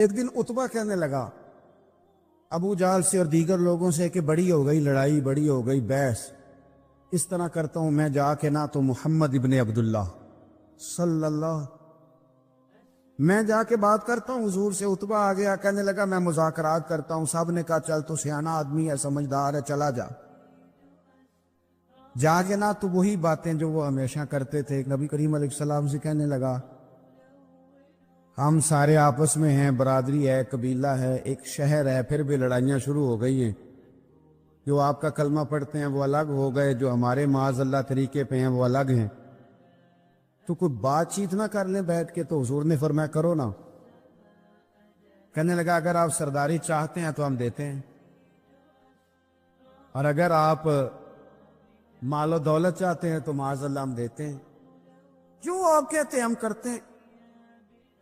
ایک دن عتبہ کہنے لگا ابو جہل سے اور دیگر لوگوں سے کہ بڑی ہو گئی لڑائی، بڑی ہو گئی بحث، اس طرح کرتا ہوں میں جا کے نہ تو محمد ابن عبداللہ صلی اللہ، میں جا کے بات کرتا ہوں حضور سے۔ عتبہ آ گیا، کہنے لگا میں مذاکرات کرتا ہوں۔ سب نے کہا چل تو سیانا آدمی ہے، سمجھدار ہے، چلا جا، جا کے نہ تو وہی باتیں جو وہ ہمیشہ کرتے تھے۔ نبی کریم علیہ السلام سے کہنے لگا ہم سارے آپس میں ہیں، برادری ہے، قبیلہ ہے، ایک شہر ہے، پھر بھی لڑائیاں شروع ہو گئی ہیں۔ جو آپ کا کلمہ پڑھتے ہیں وہ الگ ہو گئے، جو ہمارے معاذ اللہ طریقے پہ ہیں وہ الگ ہیں، تو کوئی بات چیت نہ کر لیں بیٹھ کے۔ تو حضور نے فرمایا کرو نا۔ کہنے لگا اگر آپ سرداری چاہتے ہیں تو ہم دیتے ہیں، اور اگر آپ مال و دولت چاہتے ہیں تو معاذ اللہ ہم دیتے ہیں، جو آپ کہتے ہیں ہم کرتے ہیں۔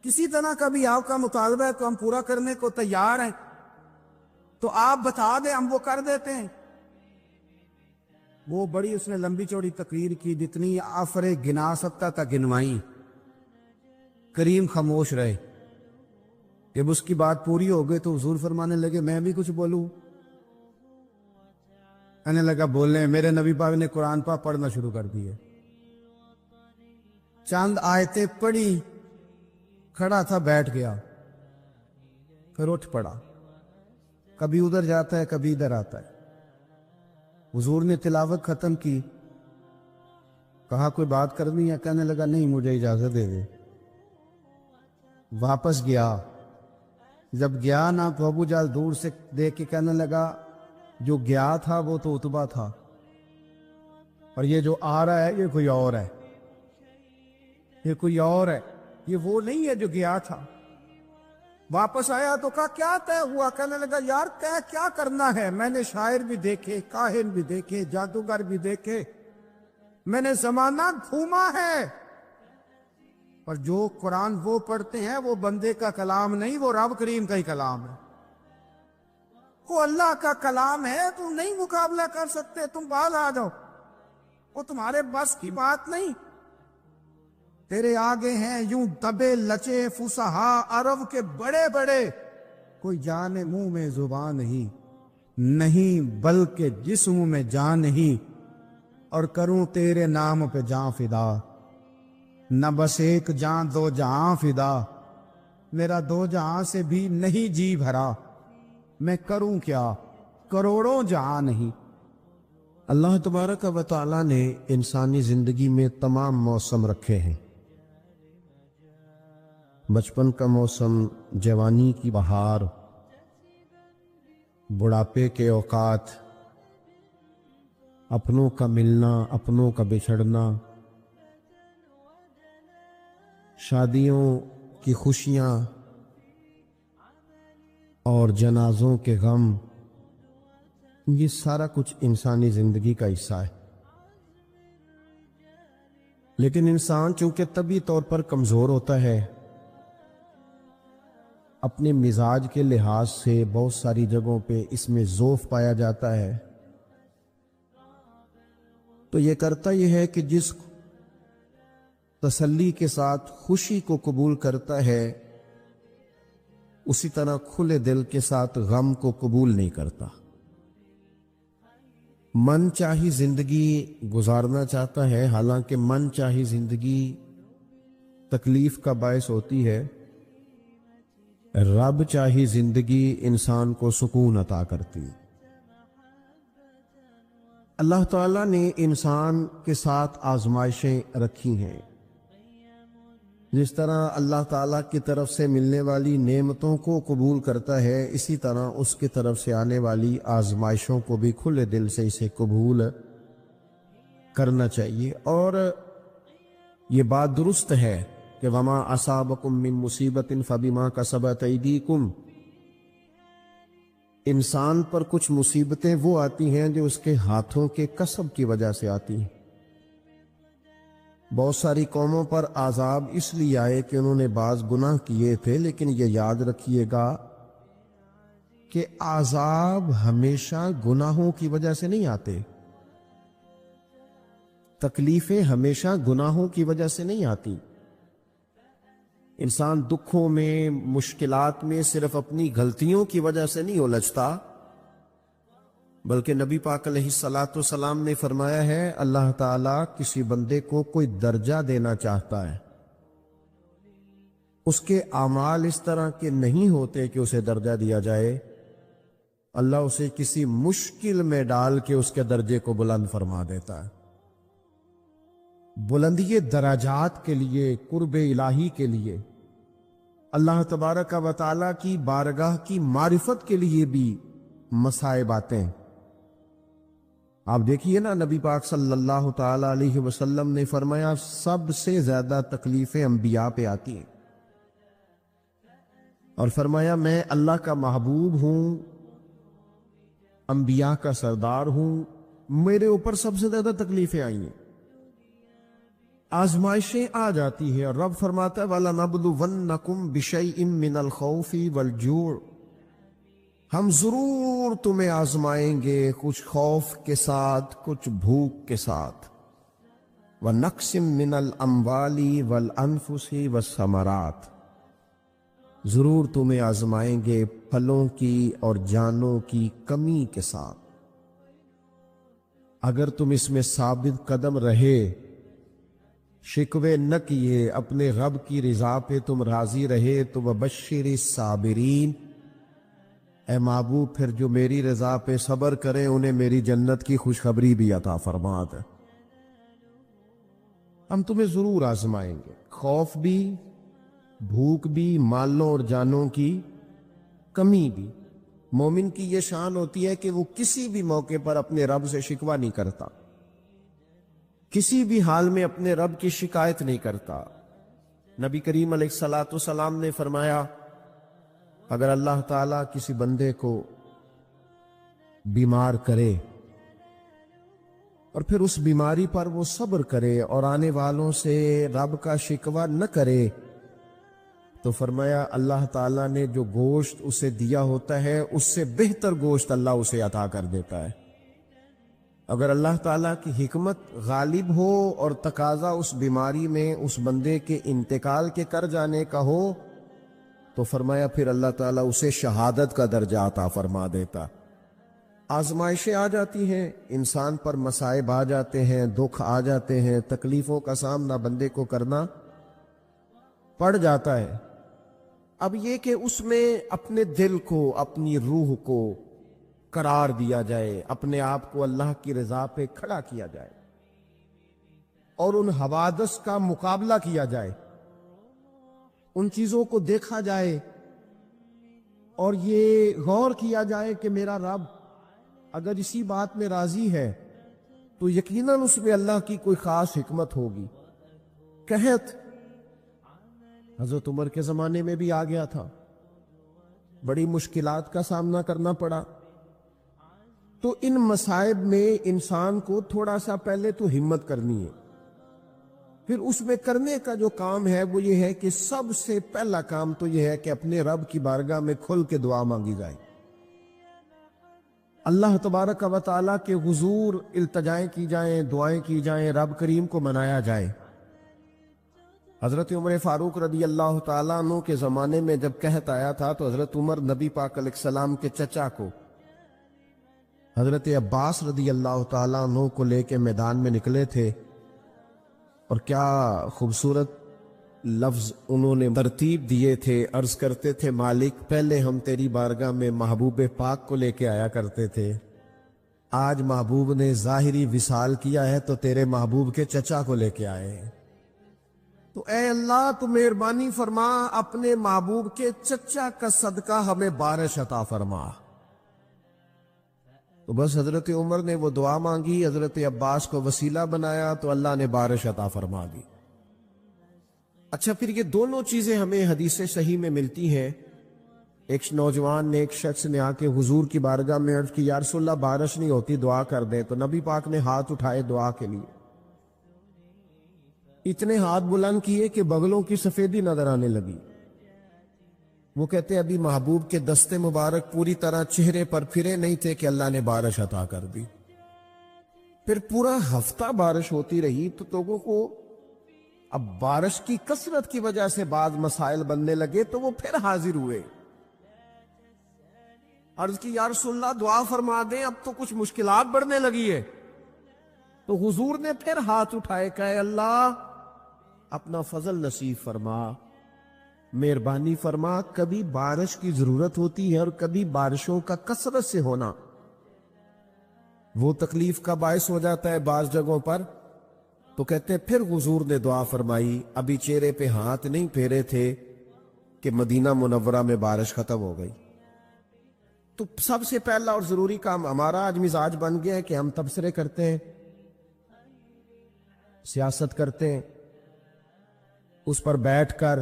کسی طرح کا بھی آپ کا مطالبہ ہے تو ہم پورا کرنے کو تیار ہیں، تو آپ بتا دیں ہم وہ کر دیتے ہیں۔ وہ بڑی اس نے لمبی چوڑی تقریر کی، جتنی آفرے گنا سکتا تھا گنوائیں۔ کریم خاموش رہے۔ جب اس کی بات پوری ہو گئی تو حضور فرمانے لگے میں بھی کچھ بولوں؟ کہنے لگا بولیں۔ میرے نبی پاک نے قرآن پاک پڑھنا شروع کر دی ہے، چند آیتیں پڑھی، کھڑا تھا بیٹھ گیا، پھر اٹھ پڑا، کبھی ادھر جاتا ہے کبھی ادھر آتا ہے۔ حضور نے تلاوت ختم کی، کہا کوئی بات کرنی ہے؟ کہنے لگا نہیں مجھے اجازت دے دے۔ واپس گیا، جب گیا نا تو ابو جہل دور سے دیکھ کے کہنے لگا جو گیا تھا وہ تو عتبہ تھا، اور یہ جو آ رہا ہے یہ کوئی اور ہے، یہ کوئی اور ہے، یہ وہ نہیں ہے جو گیا تھا۔ واپس آیا تو کہا کیا طے ہوا؟ کہنے لگا یار طے کیا کرنا ہے، میں نے شاعر بھی دیکھے، کاہن بھی دیکھے، جادوگر بھی دیکھے، میں نے زمانہ گھوما ہے، اور جو قرآن وہ پڑھتے ہیں وہ بندے کا کلام نہیں، وہ رب کریم کا ہی کلام ہے، وہ اللہ کا کلام ہے۔ تم نہیں مقابلہ کر سکتے، تم باز آ جاؤ، وہ تمہارے بس کی بات نہیں۔ تیرے آگے ہیں یوں دبے لچے فصحا عرب کے بڑے بڑے، کوئی جان منہ میں زبان نہیں بلکہ جسم میں جان نہیں، اور کروں تیرے نام پہ جان فدا، نہ بس ایک جان دو جہاں فدا، میرا دو جہاں سے بھی نہیں جی بھرا، میں کروں کیا کروڑوں جہاں نہیں۔ اللہ تبارک و تعالیٰ نے انسانی زندگی میں تمام موسم رکھے ہیں، بچپن کا موسم، جوانی کی بہار، بڑھاپے کے اوقات، اپنوں کا ملنا، اپنوں کا بچھڑنا، شادیوں کی خوشیاں اور جنازوں کے غم، یہ سارا کچھ انسانی زندگی کا حصہ ہے۔ لیکن انسان چونکہ طبعی طور پر کمزور ہوتا ہے، اپنے مزاج کے لحاظ سے بہت ساری جگہوں پہ اس میں ضعف پایا جاتا ہے، تو یہ کرتا یہ ہے کہ جس تسلی کے ساتھ خوشی کو قبول کرتا ہے، اسی طرح کھلے دل کے ساتھ غم کو قبول نہیں کرتا۔ من چاہی زندگی گزارنا چاہتا ہے، حالانکہ من چاہی زندگی تکلیف کا باعث ہوتی ہے، رب چاہی زندگی انسان کو سکون عطا کرتی ہے۔ اللہ تعالیٰ نے انسان کے ساتھ آزمائشیں رکھی ہیں، جس طرح اللہ تعالیٰ کی طرف سے ملنے والی نعمتوں کو قبول کرتا ہے، اسی طرح اس کی طرف سے آنے والی آزمائشوں کو بھی کھلے دل سے اسے قبول کرنا چاہیے۔ اور یہ بات درست ہے کہ وما اصابکم من مصیبت فبما کسبت ایدیکم، انسان پر کچھ مصیبتیں وہ آتی ہیں جو اس کے ہاتھوں کے کسب کی وجہ سے آتی ہیں۔ بہت ساری قوموں پر عذاب اس لیے آئے کہ انہوں نے بعض گناہ کیے تھے، لیکن یہ یاد رکھیے گا کہ عذاب ہمیشہ گناہوں کی وجہ سے نہیں آتے، تکلیفیں ہمیشہ گناہوں کی وجہ سے نہیں آتی۔ انسان دکھوں میں، مشکلات میں صرف اپنی غلطیوں کی وجہ سے نہیں الجھتا، بلکہ نبی پاک علیہ الصلاۃ والسلام نے فرمایا ہے اللہ تعالیٰ کسی بندے کو کوئی درجہ دینا چاہتا ہے، اس کے اعمال اس طرح کے نہیں ہوتے کہ اسے درجہ دیا جائے، اللہ اسے کسی مشکل میں ڈال کے اس کے درجے کو بلند فرما دیتا ہے۔ بلندی درجات کے لیے، قرب الہی کے لیے، اللہ تبارک و تعالیٰ کی بارگاہ کی معرفت کے لیے بھی مصائب آتے ہیں۔ آپ دیکھیے نا، نبی پاک صلی اللہ تعالی علیہ وسلم نے فرمایا سب سے زیادہ تکلیفیں انبیاء پہ آتی ہیں، اور فرمایا میں اللہ کا محبوب ہوں، انبیاء کا سردار ہوں، میرے اوپر سب سے زیادہ تکلیفیں آئی ہیں، آزمائشیں آ جاتی ہیں، اور رب فرماتا ہے وَلَنَبْلُوَنَّكُمْ بِشَيْءٍ مِّنَ الْخَوْفِ وَالْجُوعِ، ہم ضرور تمہیں آزمائیں گے کچھ خوف کے ساتھ، کچھ بھوک کے ساتھ، وَنَقْصٍ مِّنَ الْأَمْوَالِ وَالْأَنفُسِ وَالثَّمَرَاتِ، ضرور تمہیں آزمائیں گے پھلوں کی اور جانوں کی کمی کے ساتھ۔ اگر تم اس میں ثابت قدم رہے، شکوے نہ کیے، اپنے رب کی رضا پہ تم راضی رہے، تو وَبَشِّرِ الصَّابِرِينَ، اے محبوب پھر جو میری رضا پہ صبر کریں انہیں میری جنت کی خوشخبری بھی عطا فرما دے۔ ہم تمہیں ضرور آزمائیں گے، خوف بھی، بھوک بھی، مالوں اور جانوں کی کمی بھی۔ مومن کی یہ شان ہوتی ہے کہ وہ کسی بھی موقع پر اپنے رب سے شکوہ نہیں کرتا، کسی بھی حال میں اپنے رب کی شکایت نہیں کرتا۔ نبی کریم علیہ الصلاۃ والسلام نے فرمایا اگر اللہ تعالیٰ کسی بندے کو بیمار کرے اور پھر اس بیماری پر وہ صبر کرے اور آنے والوں سے رب کا شکوہ نہ کرے، تو فرمایا اللہ تعالیٰ نے جو گوشت اسے دیا ہوتا ہے اس سے بہتر گوشت اللہ اسے عطا کر دیتا ہے۔ اگر اللہ تعالیٰ کی حکمت غالب ہو اور تقاضا اس بیماری میں اس بندے کے انتقال کے کر جانے کا ہو، تو فرمایا پھر اللہ تعالیٰ اسے شہادت کا درجہ عطا فرما دیتا۔ آزمائشیں آ جاتی ہیں، انسان پر مصائب آ جاتے ہیں، دکھ آ جاتے ہیں، تکلیفوں کا سامنا بندے کو کرنا پڑ جاتا ہے۔ اب یہ کہ اس میں اپنے دل کو، اپنی روح کو قرار دیا جائے، اپنے آپ کو اللہ کی رضا پہ کھڑا کیا جائے اور ان حوادث کا مقابلہ کیا جائے، ان چیزوں کو دیکھا جائے اور یہ غور کیا جائے کہ میرا رب اگر اسی بات میں راضی ہے تو یقیناً اس میں اللہ کی کوئی خاص حکمت ہوگی۔ قحط حضرت عمر کے زمانے میں بھی آ گیا تھا، بڑی مشکلات کا سامنا کرنا پڑا۔ تو ان مصائب میں انسان کو تھوڑا سا پہلے تو ہمت کرنی ہے، پھر اس میں کرنے کا جو کام ہے وہ یہ ہے کہ سب سے پہلا کام تو یہ ہے کہ اپنے رب کی بارگاہ میں کھل کے دعا مانگی جائے، اللہ تبارک و تعالیٰ کے حضور التجائیں کی جائیں، دعائیں کی جائیں، رب کریم کو منایا جائے۔ حضرت عمر فاروق رضی اللہ تعالیٰ عنہ کے زمانے میں جب قحط آیا تھا تو حضرت عمر نبی پاک علیہ السلام کے چچا کو حضرت عباس رضی اللہ تعالیٰ عنہ کو لے کے میدان میں نکلے تھے، اور کیا خوبصورت لفظ انہوں نے ترتیب دیے تھے، عرض کرتے تھے مالک پہلے ہم تیری بارگاہ میں محبوب پاک کو لے کے آیا کرتے تھے، آج محبوب نے ظاہری وصال کیا ہے تو تیرے محبوب کے چچا کو لے کے آئے ہیں، تو اے اللہ تو مہربانی فرما اپنے محبوب کے چچا کا صدقہ ہمیں بارش عطا فرما۔ تو بس حضرت عمر نے وہ دعا مانگی، حضرت عباس کو وسیلہ بنایا تو اللہ نے بارش عطا فرما دی۔ اچھا، پھر یہ دونوں چیزیں ہمیں حدیث صحیح میں ملتی ہیں۔ ایک نوجوان نے، ایک شخص نے آ کے حضور کی بارگاہ میں عرض کی یا رسول اللہ بارش نہیں ہوتی، دعا کر دیں، تو نبی پاک نے ہاتھ اٹھائے دعا کے لیے، اتنے ہاتھ بلند کیے کہ بغلوں کی سفیدی نظر آنے لگی۔ وہ کہتے ابھی محبوب کے دستے مبارک پوری طرح چہرے پر پھرے نہیں تھے کہ اللہ نے بارش عطا کر دی۔ پھر پورا ہفتہ بارش ہوتی رہی تو لوگوں کو اب بارش کی کثرت کی وجہ سے بعض مسائل بننے لگے تو وہ پھر حاضر ہوئے. عرض کی یا رسول اللہ دعا فرما دیں، اب تو کچھ مشکلات بڑھنے لگی ہے. تو حضور نے پھر ہاتھ اٹھائے کہ اے اللہ اپنا فضل نصیب فرما، مہربانی فرما. کبھی بارش کی ضرورت ہوتی ہے اور کبھی بارشوں کا کثرت سے ہونا وہ تکلیف کا باعث ہو جاتا ہے بعض جگہوں پر. تو کہتے ہیں پھر حضور نے دعا فرمائی، ابھی چہرے پہ ہاتھ نہیں پھیرے تھے کہ مدینہ منورہ میں بارش ختم ہو گئی. تو سب سے پہلا اور ضروری کام ہمارا آج مزاج بن گیا ہے کہ ہم تبصرے کرتے ہیں، سیاست کرتے ہیں، اس پر بیٹھ کر.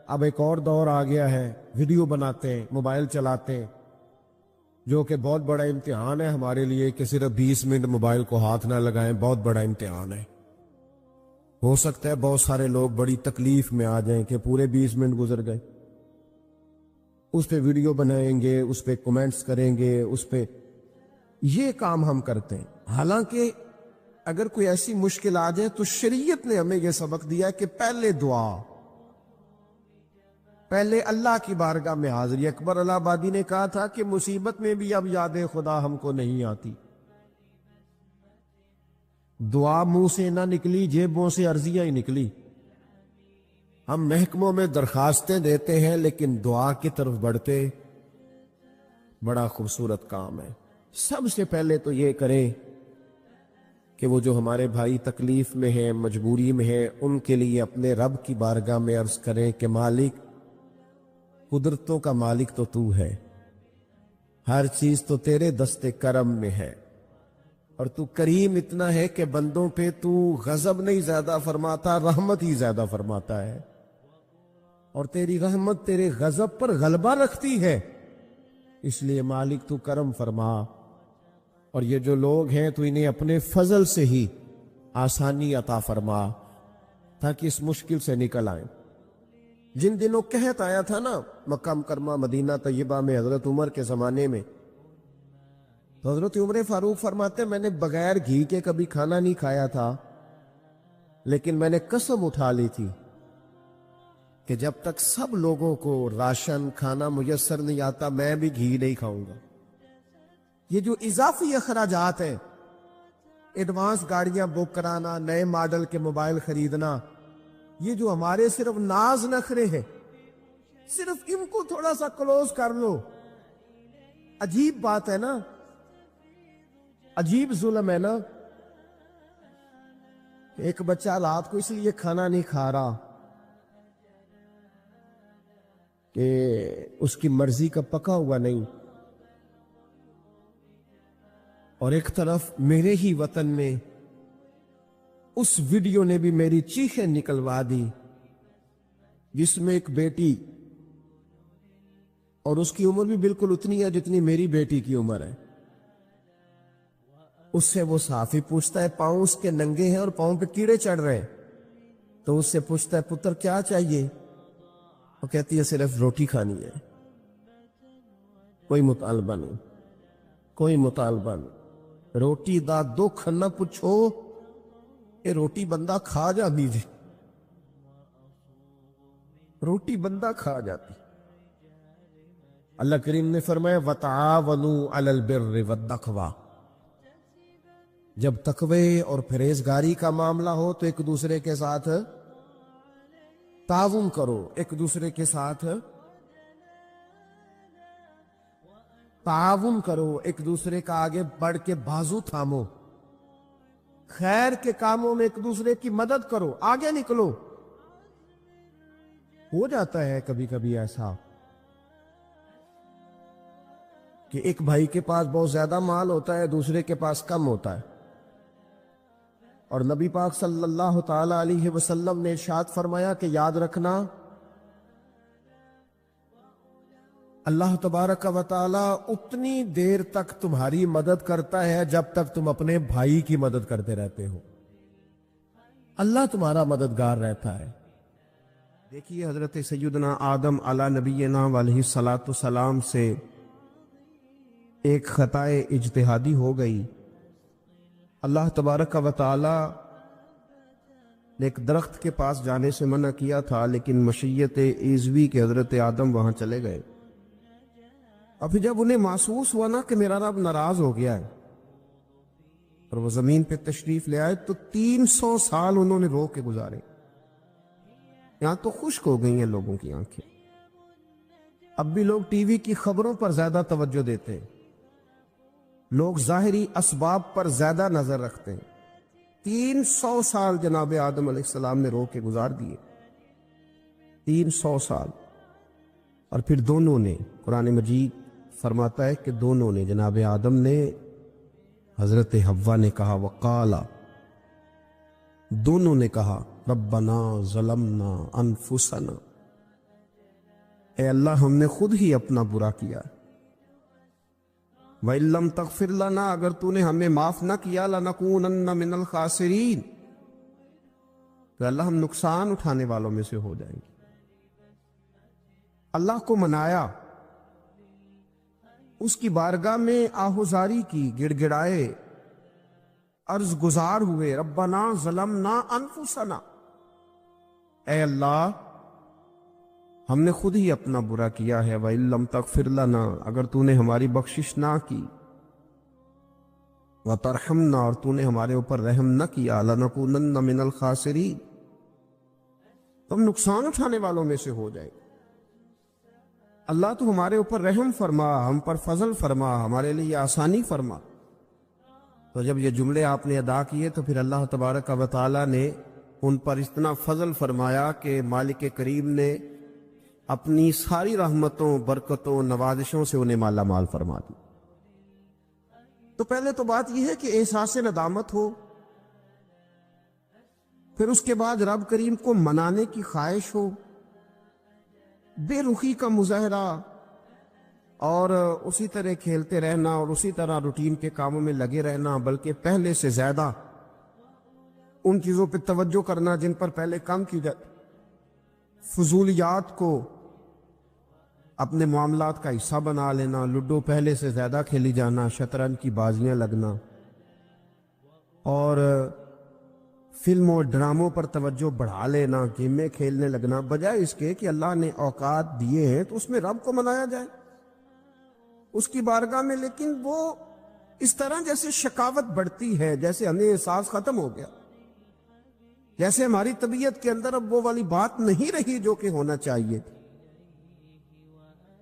اب ایک اور دور آ گیا ہے، ویڈیو بناتے ہیں، موبائل چلاتے ہیں، جو کہ بہت بڑا امتحان ہے ہمارے لیے کہ صرف 20 منٹ موبائل کو ہاتھ نہ لگائیں. بہت بڑا امتحان ہے. ہو سکتا ہے بہت سارے لوگ بڑی تکلیف میں آ جائیں کہ پورے 20 منٹ گزر گئے. اس پہ ویڈیو بنائیں گے، اس پہ کومنٹس کریں گے، اس پہ یہ کام ہم کرتے ہیں. حالانکہ اگر کوئی ایسی مشکل آ جائے تو شریعت نے ہمیں یہ سبق دیا کہ پہلے دعا، پہلے اللہ کی بارگاہ میں حاضری. اکبر الہ آبادی نے کہا تھا کہ مصیبت میں بھی اب یاد خدا ہم کو نہیں آتی. دعا منہ سے نہ نکلی، جیبوں سے عرضیاں ہی نکلی. ہم محکموں میں درخواستیں دیتے ہیں لیکن دعا کی طرف بڑھتے. بڑا خوبصورت کام ہے. سب سے پہلے تو یہ کریں کہ وہ جو ہمارے بھائی تکلیف میں ہیں، مجبوری میں ہیں، ان کے لیے اپنے رب کی بارگاہ میں عرض کریں کہ مالک، قدرتوں کا مالک تو تو ہے، ہر چیز تو تیرے دست کرم میں ہے، اور تو کریم اتنا ہے کہ بندوں پہ تو غضب نہیں زیادہ فرماتا، رحمت ہی زیادہ فرماتا ہے. اور تیری رحمت تیرے غضب پر غلبہ رکھتی ہے. اس لیے مالک تو کرم فرما. اور یہ جو لوگ ہیں تو انہیں اپنے فضل سے ہی آسانی عطا فرما تاکہ اس مشکل سے نکل آئیں. جن دنوں قحط آیا تھا نا مکہ مکرمہ مدینہ طیبہ میں حضرت عمر کے زمانے میں، تو حضرت عمر فاروق فرماتے میں نے بغیر گھی کے کبھی کھانا نہیں کھایا تھا، لیکن میں نے قسم اٹھا لی تھی کہ جب تک سب لوگوں کو راشن کھانا میسر نہیں آتا میں بھی گھی نہیں کھاؤں گا. یہ جو اضافی اخراجات ہیں، ایڈوانس گاڑیاں بک کرانا، نئے ماڈل کے موبائل خریدنا، یہ جو ہمارے صرف ناز نخرے ہیں، صرف ان کو تھوڑا سا کلوز کر لو. عجیب بات ہے نا، عجیب ظلم ہے نا. ایک بچہ رات کو اس لیے کھانا نہیں کھا رہا کہ اس کی مرضی کا پکا ہوا نہیں، اور ایک طرف میرے ہی وطن میں اس ویڈیو نے بھی میری چیخیں نکلوا دی جس میں ایک بیٹی، اور اس کی عمر بھی بالکل اتنی ہے جتنی میری بیٹی کی عمر ہے، اس سے وہ صحافی پوچھتا ہے، پاؤں اس کے ننگے ہیں اور پاؤں پہ کیڑے چڑھ رہے ہیں، تو اس سے پوچھتا ہے پتر کیا چاہیے؟ وہ کہتی ہے صرف روٹی کھانی ہے، کوئی مطالبہ نہیں، کوئی مطالبہ نہیں. روٹی دا دکھ نہ پوچھو، یہ روٹی بندہ کھا جاتی جی، روٹی بندہ کھا جاتی. اللہ کریم نے فرمایا وَتَعَاوَنُوا عَلَى الْبِرِّ وَالتَّقْوَى. جب تقوی اور پرہیزگاری کا معاملہ ہو تو ایک دوسرے کے ساتھ تعاون کرو، ایک دوسرے کے ساتھ تعاون کرو، ایک دوسرے کا آگے بڑھ کے بازو تھامو، خیر کے کاموں میں ایک دوسرے کی مدد کرو، آگے نکلو. ہو جاتا ہے کبھی کبھی ایسا کہ ایک بھائی کے پاس بہت زیادہ مال ہوتا ہے، دوسرے کے پاس کم ہوتا ہے، اور نبی پاک صلی اللہ تعالی علیہ وسلم نے ارشاد فرمایا کہ یاد رکھنا اللہ تبارک و تعالی اتنی دیر تک تمہاری مدد کرتا ہے جب تک تم اپنے بھائی کی مدد کرتے رہتے ہو. اللہ تمہارا مددگار رہتا ہے. دیکھیے حضرت سیدنا آدم علی نبینا علیہ الصلاۃ والسلام سے ایک خطا اجتہادی ہو گئی. اللہ تبارک و تعالی ایک درخت کے پاس جانے سے منع کیا تھا، لیکن مشیت ایزوی کے حضرت آدم وہاں چلے گئے۔ اور پھر جب انہیں محسوس ہوا نا کہ میرا رب ناراض ہو گیا ہے اور وہ زمین پہ تشریف لے آئے، تو 300 سال انہوں نے رو کے گزارے۔ یہاں تو خشک ہو گئی ہیں لوگوں کی آنکھیں۔ اب بھی لوگ ٹی وی کی خبروں پر زیادہ توجہ دیتے ہیں، لوگ ظاہری اسباب پر زیادہ نظر رکھتے ہیں۔ 300 سال جناب آدم علیہ السلام نے رو کے گزار دیے، 300 سال۔ اور پھر دونوں نے، قرآن مجید فرماتا ہے کہ دونوں نے، جناب آدم نے، حضرت حوا نے کہا، وقالا، دونوں نے کہا، ربنا ظلمنا انفسنا، اے اللہ ہم نے خود ہی اپنا برا کیا، وَإِن لَّمْ تَغْفِرْ لَنَا، اگر تو نے ہمیں معاف نہ کیا، لَنَكُونَنَّ مِنَ الْخَاسِرِينَ، تو اللہ ہم نقصان اٹھانے والوں میں سے ہو جائیں گے۔ اللہ کو منایا، اس کی بارگاہ میں آہوزاری کی، گڑ گڑائے، عرض گزار ہوئے، ربنا ظلمنا انفسنا، اے اللہ ہم نے خود ہی اپنا برا کیا ہے، وَإِن لَّمْ تَغْفِرْ لَنَا، اگر تو نے ہماری بخشش نہ کی، وَتَرْحَمْنَا، اور تو نے ہمارے اوپر رحم نہ کیا، لَنَكُونَنَّ مِنَ الْخَاسِرِينَ، تو ہم نقصان اٹھانے والوں میں سے ہو جائے۔ اللہ تو ہمارے اوپر رحم فرما، ہم پر فضل فرما، ہمارے لیے آسانی فرما۔ تو جب یہ جملے آپ نے ادا کیے تو پھر اللہ تبارک و تعالی نے ان پر اتنا فضل فرمایا کہ مالک کریم نے اپنی ساری رحمتوں، برکتوں، نوازشوں سے انہیں مالا مال فرما دی۔ تو پہلے تو بات یہ ہے کہ احساس ندامت ہو، پھر اس کے بعد رب کریم کو منانے کی خواہش ہو، بے رخی کا مظاہرہ، اور اسی طرح کھیلتے رہنا اور اسی طرح روٹین کے کاموں میں لگے رہنا، بلکہ پہلے سے زیادہ ان چیزوں پہ توجہ کرنا جن پر پہلے کام کی جاتی، فضولیات کو اپنے معاملات کا حصہ بنا لینا، لڈو پہلے سے زیادہ کھیلی جانا، شطرنج کی بازیاں لگنا، اور فلموں اور ڈراموں پر توجہ بڑھا لینا، گیمیں کھیلنے لگنا، بجائے اس کے کہ اللہ نے اوقات دیے ہیں تو اس میں رب کو منایا جائے اس کی بارگاہ میں۔ لیکن وہ اس طرح جیسے شکاوت بڑھتی ہے، جیسے ہمیں احساس ختم ہو گیا، جیسے ہماری طبیعت کے اندر اب وہ والی بات نہیں رہی جو کہ ہونا چاہیے تھی۔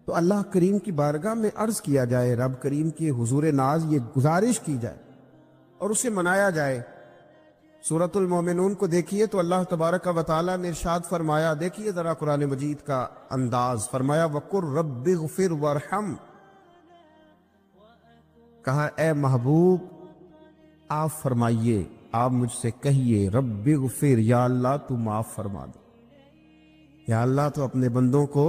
تو اللہ کریم کی بارگاہ میں عرض کیا جائے، رب کریم کی حضور ناز یہ گزارش کی جائے اور اسے منایا جائے۔ سورۃ المومنون کو دیکھیے تو اللہ تبارک و تعالیٰ نے ارشاد فرمایا، دیکھیے ذرا قرآن مجید کا انداز، فرمایا وَقُلْ رَبِّ اغْفِرْ وَارْحَمْ، کہا اے محبوب آپ فرمائیے، آپ مجھ سے کہیے، رب اغفر، یا اللہ تو معاف فرما دے، یا اللہ تو اپنے بندوں کو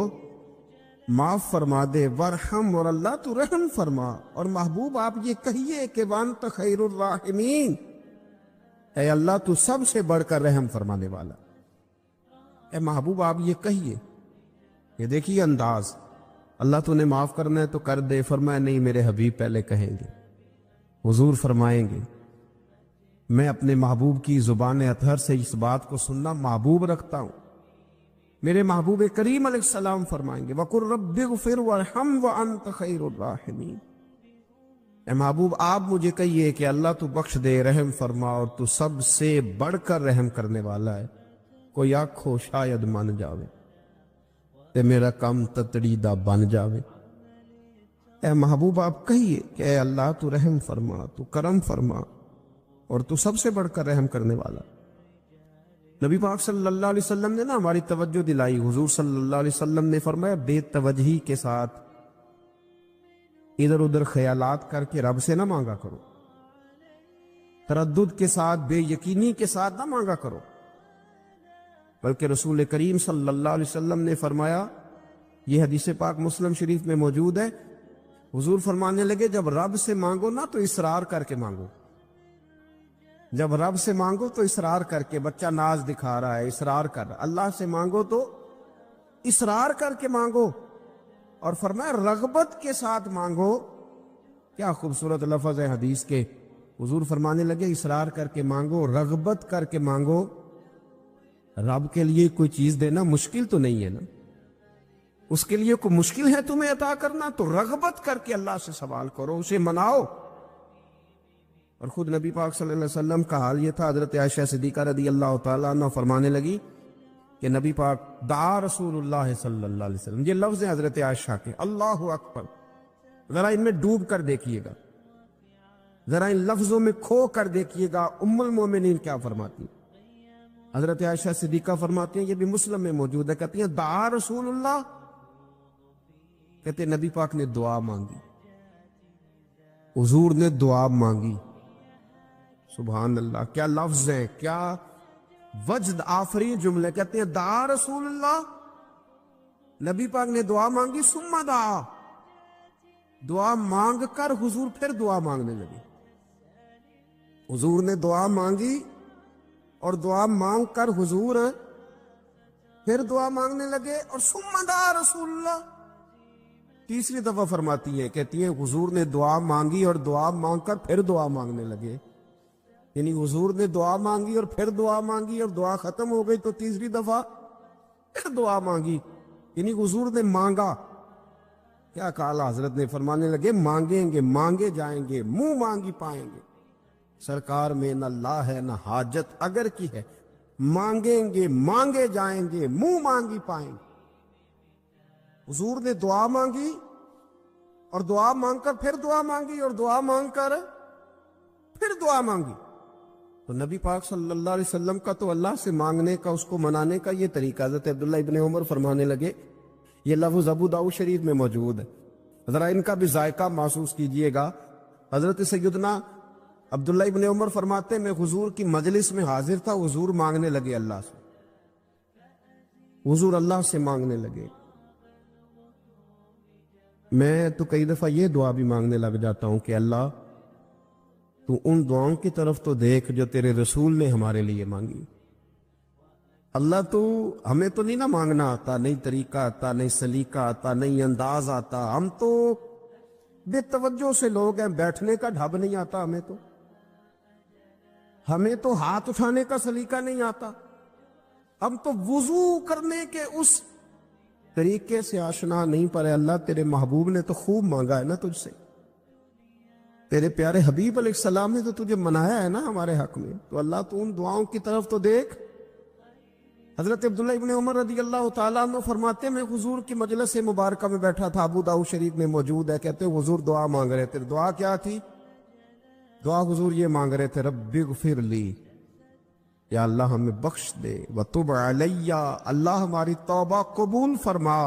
معاف فرما دے، وارحم، اور اللہ تو رحم فرما، اور محبوب آپ یہ کہیے کہ وانت خیر الراحمین، اے اللہ تو سب سے بڑھ کر رحم فرمانے والا۔ اے محبوب آپ یہ کہیے، یہ دیکھیے انداز، اللہ تو نے معاف کرنا ہے تو کر دے، فرمایا نہیں میرے حبیب پہلے کہیں گے، حضور فرمائیں گے، میں اپنے محبوب کی زبان اطہر سے اس بات کو سننا محبوب رکھتا ہوں۔ میرے محبوب کریم علیہ السلام فرمائیں گے وَقُلْ رَبِّ اغْفِرْ وَارْحَمْ وَأَنْتَ خَيْرُ الرَّاحِمِينَ، اے محبوب آپ مجھے کہیے کہ اللہ تو بخش دے، رحم فرما، اور تو سب سے بڑھ کر رحم کرنے والا ہے، کوئی آنکھو شاید من جاوے تے میرا کم تتڑیدہ بن جاوے۔ اے محبوب آپ کہیے کہ اے اللہ تو رحم فرما، تو کرم فرما، اور تو سب سے بڑھ کر رحم کرنے والا۔ نبی پاک صلی اللہ علیہ وسلم نے ہماری توجہ دلائی، حضور صلی اللہ علیہ وسلم نے فرمایا بے توجہی کے ساتھ ادھر ادھر خیالات کر کے رب سے نہ مانگا کرو، تردد کے ساتھ، بے یقینی کے ساتھ نہ مانگا کرو، بلکہ رسول کریم صلی اللہ علیہ وسلم نے فرمایا، یہ حدیث پاک مسلم شریف میں موجود ہے، حضور فرمانے لگے جب رب سے مانگو نا تو اصرار کر کے مانگو، جب رب سے مانگو تو اصرار کر کے، بچہ ناز دکھا رہا ہے اصرار کر رہا، اللہ سے مانگو تو اصرار کر کے مانگو، اور فرمایا رغبت کے ساتھ مانگو۔ کیا خوبصورت لفظ ہے حدیث کے، حضور فرمانے لگے اصرار کر کے مانگو، رغبت کر کے مانگو، رب کے لیے کوئی چیز دینا مشکل تو نہیں ہے نا، اس کے لیے کوئی مشکل ہے تمہیں عطا کرنا؟ تو رغبت کر کے اللہ سے سوال کرو، اسے مناؤ۔ اور خود نبی پاک صلی اللہ علیہ وسلم کا حال یہ تھا، حضرت عائشہ صدیقہ رضی اللہ تعالیٰ عنہ فرمانے لگی کہ نبی پاک دعا رسول اللہ صلی اللہ علیہ وسلم، یہ لفظ ہیں حضرت عائشہ کے، اللہ اکبر، ذرا ان میں ڈوب کر دیکھیے گا، ذرا ان لفظوں میں کھو کر دیکھیے گا ام المومنین کیا فرماتی ہیں۔ حضرت عائشہ صدیقہ فرماتی ہیں، یہ بھی مسلم میں موجود ہے، کہتی ہیں دعا رسول اللہ، کہتے ہیں نبی پاک نے دعا مانگی، حضور نے دعا مانگی۔ سبحان اللہ، کیا لفظ ہیں، کیا وجد آفرین جملے، کہتے ہیں دعا رسول اللہ، نبی پاک نے دعا مانگی، ثم دعا، دعا مانگ کر حضور پھر دعا مانگنے لگے۔ حضور نے دعا مانگی اور دعا مانگ کر حضور پھر دعا مانگنے لگے، اور ثم دعا رسول اللہ، تیسری دفعہ فرماتی ہے، کہتی ہیں حضور نے دعا مانگی اور دعا مانگ کر پھر دعا مانگنے لگے، یعنی حضور نے دعا مانگی اور پھر دعا مانگی، اور دعا ختم ہو گئی تو تیسری دفعہ پھر دعا مانگی، یعنی حضور نے مانگا۔ کیا کہا حضرت نے، فرمانے لگے مانگیں گے مانگے جائیں گے، منہ مانگی پائیں گے، سرکار میں نہ لا ہے نہ حاجت اگر کی ہے، مانگیں گے مانگے جائیں گے، منہ مانگی پائیں گے۔ حضور نے دعا مانگی اور دعا مانگ کر پھر دعا مانگی، اور دعا مانگ کر پھر دعا مانگی۔ تو نبی پاک صلی اللہ علیہ وسلم کا تو اللہ سے مانگنے کا، اس کو منانے کا یہ طریقہ، حضرت عبداللہ ابن عمر فرمانے لگے، یہ لفظ ابو داؤد شریف میں موجود ہے، ذرا ان کا بھی ذائقہ محسوس کیجئے گا۔ حضرت سیدنا عبداللہ ابن عمر فرماتے ہیں، میں حضور کی مجلس میں حاضر تھا، حضور مانگنے لگے اللہ سے، حضور اللہ سے مانگنے لگے۔ میں تو کئی دفعہ یہ دعا بھی مانگنے لگ جاتا ہوں کہ اللہ تو ان دعاؤں کی طرف تو دیکھ جو تیرے رسول نے ہمارے لیے مانگی۔ اللہ تو ہمیں تو نہیں نا مانگنا آتا، نہیں طریقہ آتا، نہیں سلیقہ آتا، نہیں انداز آتا، ہم تو بے توجہ سے لوگ ہیں، بیٹھنے کا ڈھب نہیں آتا ہمیں تو ہاتھ اٹھانے کا سلیقہ نہیں آتا، ہم تو وضو کرنے کے اس طریقے سے آشنا نہیں، پر اللہ تیرے محبوب نے تو خوب مانگا ہے نا تجھ سے، تیرے پیارے حبیب علیہ السلام نے تو تجھے منایا ہے نا ہمارے حق میں، تو اللہ تو ان دعاؤں کی طرف تو دیکھ۔ حضرت عبداللہ ابن عمر رضی اللہ تعالیٰ عنہ فرماتے ہیں، میں حضور کی مجلس مبارکہ میں بیٹھا تھا، ابو داؤد شریف میں موجود ہے، کہتے ہیں حضور دعا مانگ رہے تھے۔ دعا کیا تھی؟ دعا حضور یہ مانگ رہے تھے، رب اغفر لی، یا اللہ ہمیں بخش دے، وتب علیہ، اللہ ہماری توبہ قبول فرما۔